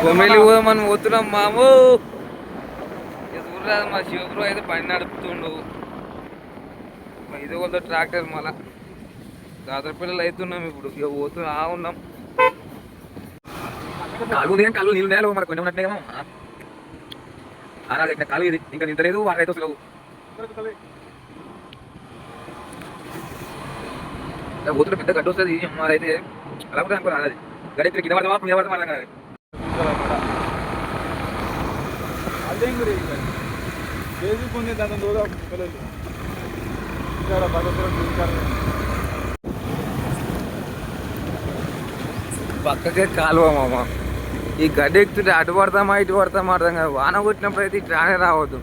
కొమ్మిలి కూడా మనం పోతున్నాం మాము. చూడరాదు మా శివబ్రో అయితే బండి నడుపుతుండు. ఇది కూడా ట్రాక్టర్ మళ్ళా జాతర పిల్లలు అవుతున్నాం ఇప్పుడు. ఇక పోతున్నా ఉన్నాం. కాలు నీళ్ళు నేల మనకు కొన్ని ఉన్నట్టుగా అలా కాలు ఇది ఇంకా నింతలేదు. వారైతే అసలు పోతున్న పెద్ద గడ్డ వస్తుంది. అయితే అలా కూడా అనుకోవాలి. అది గడి కింద పడతామా మీద పడతామా అలా కాదు. పక్కకే కాలువ మామ. ఈ గడ్డ ఎక్కుతుంటే అటు పడతామా ఇటు పడతామా అర్థం కాదు. వాన కొట్టినప్పుడు అయితే ఇట్లానే రావద్దు.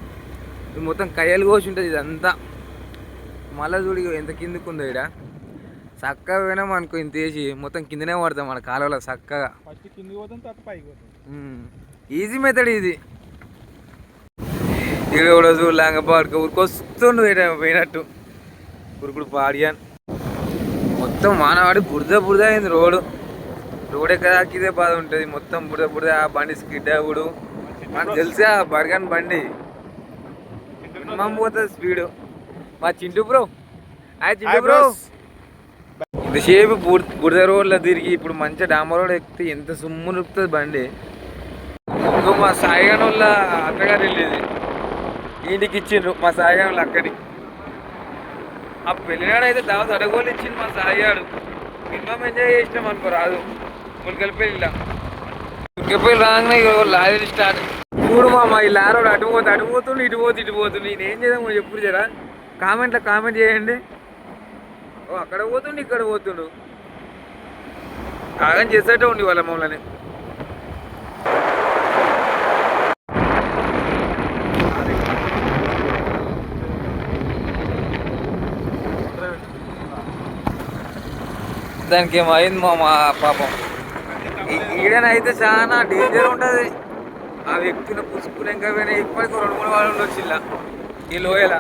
ఇది మొత్తం కయ్యలు కోసి ఉంటుంది ఇదంతా. మళ్ళీ చూడు ఎంత కిందికి ఉందో ఇక్కడ. చక్కగా పోయినాం అనుకో ఇంత వేసి మొత్తం కిందనే పడతాం మన కాలువలో చక్కగా. ఈజీ మెథడ్ ఇది. ఇక్కడ కూడా చూడలేక పాడుకో ఉరికొస్తుండు పోయినట్టు ఉరుకుడు పాడియాన్. మొత్తం వానవాడి బురద అయింది రోడ్ ఎక్కడ ఇదే బాధ ఉంటుంది. మొత్తం బురద ఆ బండి స్కిడ్ అవ్వడు. మనకు తెలిసా బర్గన్ బండి పోతుంది స్పీడు. మా చింటూ బ్రో ఇంతసేపు బురద రోడ్లో తిరిగి ఇప్పుడు మంచిగా డాంబర్ రోడ్ ఎక్కితే ఎంత సుమ్ము నిలుపుతుంది బండి. ఇంకో మా సాయిగాన్ వాళ్ళ అత్తగారు వెళ్ళేది ఇంటికి ఇచ్చిండ్రు. మా సాయిగాన్ వాళ్ళు అక్కడి ఆ పెళ్ళినాడు అయితే దావత్ అడగోలు ఇచ్చింది మా సాయిగాడు. మినిమం ఎంజాయ్ చేసినాం అనుకో రాదు. ములికెళ్ళిపోయిలా రాగానే లారీ స్టార్ట్. చూడు మామ ఈ లారోడు అటు పోతుండు ఇటు పోతుండు. నేను ఏం చేద్దాం ఎప్పుడు జరా కామెంట్ చేయండి. ఓ అక్కడ పోతుండు ఇక్కడ పోతుండు. ఆగం చేసేట ఉండి వాళ్ళ మమ్మల్ని. దానికి ఏమైంది మా పాపం. ఈడనైతే చాలా డేంజర్ ఉంటుంది. ఆ వ్యక్తిని పుసుకునేక ఇప్పటికి 2-3 వాళ్ళు వచ్చిల్లా ఈ లోయల.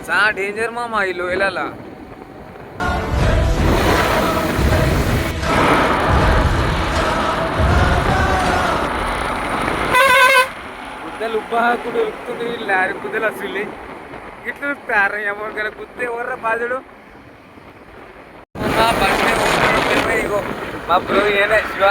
చాలా డేంజర్ మామ ఈ లోయల. గుద్దలు ఉబ్బాకుడు ఉరుకుతుంది. లారీ గుద్దలు అసలు ఇట్లు ఉరుకుతారు. ఎవరికైనా గుద్దే ఎవర్రా బాధుడు. ఇగో మా బ్రో ఏనే శివ.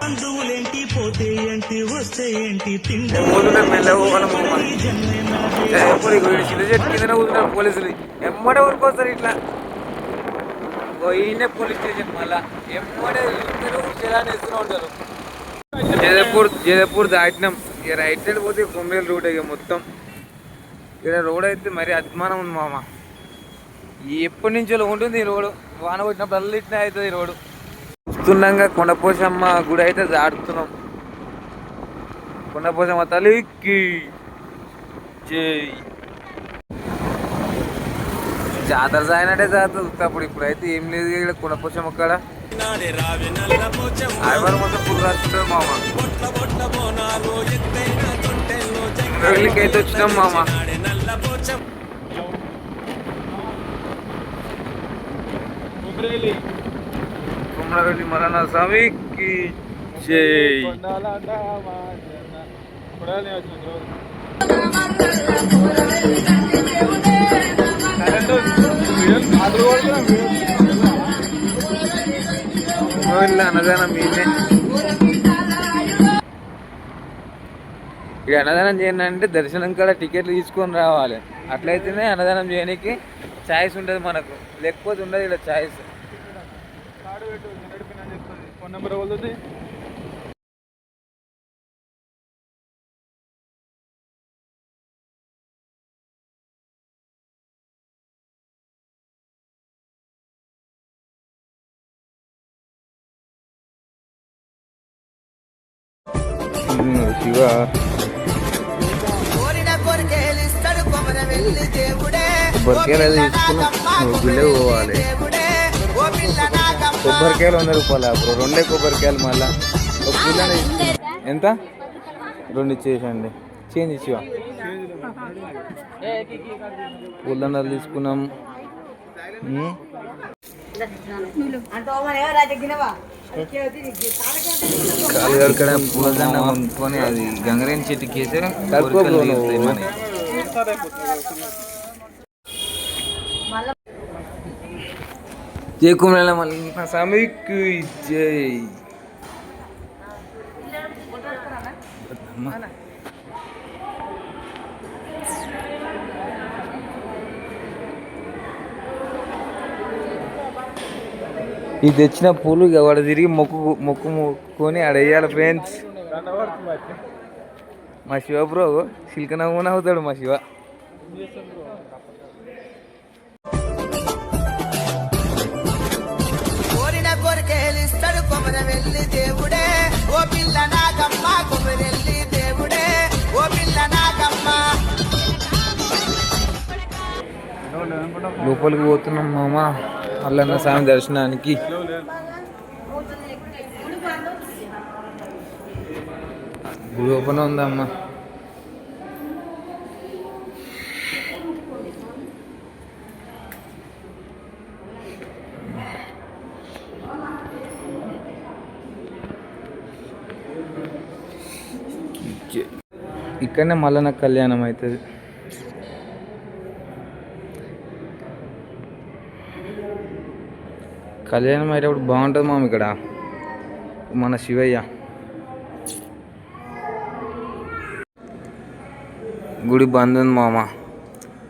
బంధువులేంటి పోతే ఏంటి వస్తే ఏంటి చిన్న చెట్టు కిందనే కూర్చున్నారు పోలీసులు. ఎమ్మడే ఊరుకొస్తారు ఇట్లా. ఈయనే పోలీస్ స్టేషన్ మళ్ళా ఎమ్మడే కూర్చోని ఇస్తూనే ఉంటారు. జయదేపూర్ దాటినాం. ఇక రైట్ సైడ్ పోతే కొమ్మేలు రోడ్. ఇక మొత్తం ఇక్కడ రోడ్ అయితే మరి అభిమానం ఉంది మామ. ఎప్పటి నుంచో ఉంటుంది ఈ రోడ్డు. వాన కొట్టినప్పుడు అల్లు ఇట్లా అవుతుంది ఈ రోడ్డు. వస్తుండగా కొండపోసమ్మ గుడి అయితే దాటుతున్నాం. కొండపోసమ్మ తల్లికి జాతర సాగినట్టే జాతర అప్పుడు. ఇప్పుడైతే ఏం లేదు ఇక్కడ కొండపోసమ్మ అక్కడ. ఆదివారం మొత్తం ఫుల్ రాస్తుంటారు మామ. వెళ్ళికి అయితే వచ్చినాం మామ. కుమ్రవెల్లి మరణ స్వామికి జై. అన్నదానం మీదే. ఇక అన్నదానం చేయండి అంటే దర్శనం కాడ టికెట్లు తీసుకొని రావాలి. అట్లయితేనే అన్నదానం చేయడానికి ఛాయిస్ ఉంటుంది మనకు. లేకపోతే ఉండదు ఇలా ఛాయిస్. ఫోన్ నెంబర్ అవుతుంది. శివ కొబ్బరికాయలు తీసుకున్నాం. గుళ్ళే పోవాలి. కొబ్బరికాయలు 100 రూపాయలు బ్రో, 2 కొబ్బరికాయలు మళ్ళా ఒక పుల్లన ఎంత 2 ఇచ్చేసండి, చేంజ్ ఇచ్చివా. పుల్లన్నలు తీసుకున్నాం. కాలు కడకడ పూలదండ కొనుక్కొని అది గంగరేని చెట్టుకి వేసే జై కుమరేల మళ్ళీ స్వామికి జై. ఇది తెచ్చిన పూలు ఇక వాడు తిరిగి మొక్కుకొని ఆడ వేయాలి ఫ్రెండ్స్. మా శివ బ్రో సిల్క నవ్వున అవుతాడు మా శివ. కోరికేలిస్తాడు కొమరవెల్లి దేవుడే, ఓ పిల్ల నాగమ్మ కొమరెల్లి దేవుడే, ఓ పిల్ల నాగమ్మ. లోపలికి పోతున్నాం మామ మల్లన్న స్వామి దర్శనానికి. గుడి ఓపెన్ ఉందమ్మా. ఇక్కడనే మల్లన్న కళ్యాణం అవుతుంది. కళ్యాణం అయ్యేటప్పుడు బాగుంటుంది మామ ఇక్కడ మన శివయ్య గుడి బంద్ ఉంది మామ,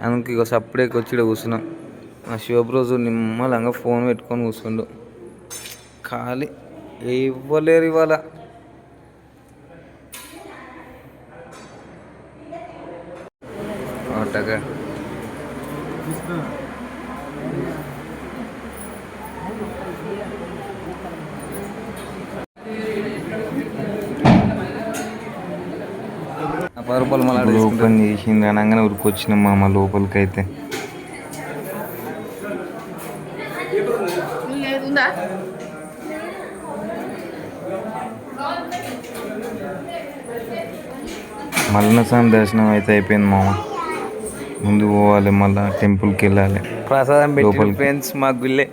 అందుకు ఇక సప్పుడేకి వచ్చి కూర్చున్నాం. మా శివబ్రోజు నిమ్మలంగా ఫోన్ పెట్టుకొని కూర్చుండు, ఖాళీ ఇవ్వలేరు ఇవాళ. అట్టగా రూపాయలు మళ్ళీ ఓపెన్ చేసింది అనగానే ఉరికొచ్చినాం మామ లోపలికి. అయితే మల్లన్న స్వామి దర్శనం అయితే అయిపోయింది మామ. ముందు పోవాలి, మళ్ళీ టెంపుల్కి వెళ్ళాలి. ప్రసాదం పెట్టి ఫ్రెండ్స్ మా గుళ్ళే.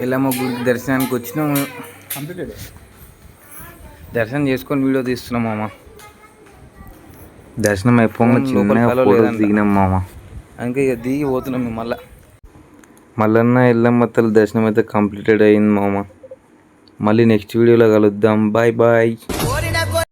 ఎల్లమ్మ గుడికి దర్శనానికి వచ్చినాము. దర్శనం చేసుకొని వీడియో తీస్తున్నాం మామ. దర్శనం అయిపోయి దిగినాం మామ, అందుకే ఇక దిగి పోతున్నాం మళ్ళా. మల్లన్న ఎల్లమ్మ తల్లి దర్శనం అయితే కంప్లీటెడ్ అయింది మామ. మళ్ళీ నెక్స్ట్ వీడియోలో కలుద్దాం. Bye bye.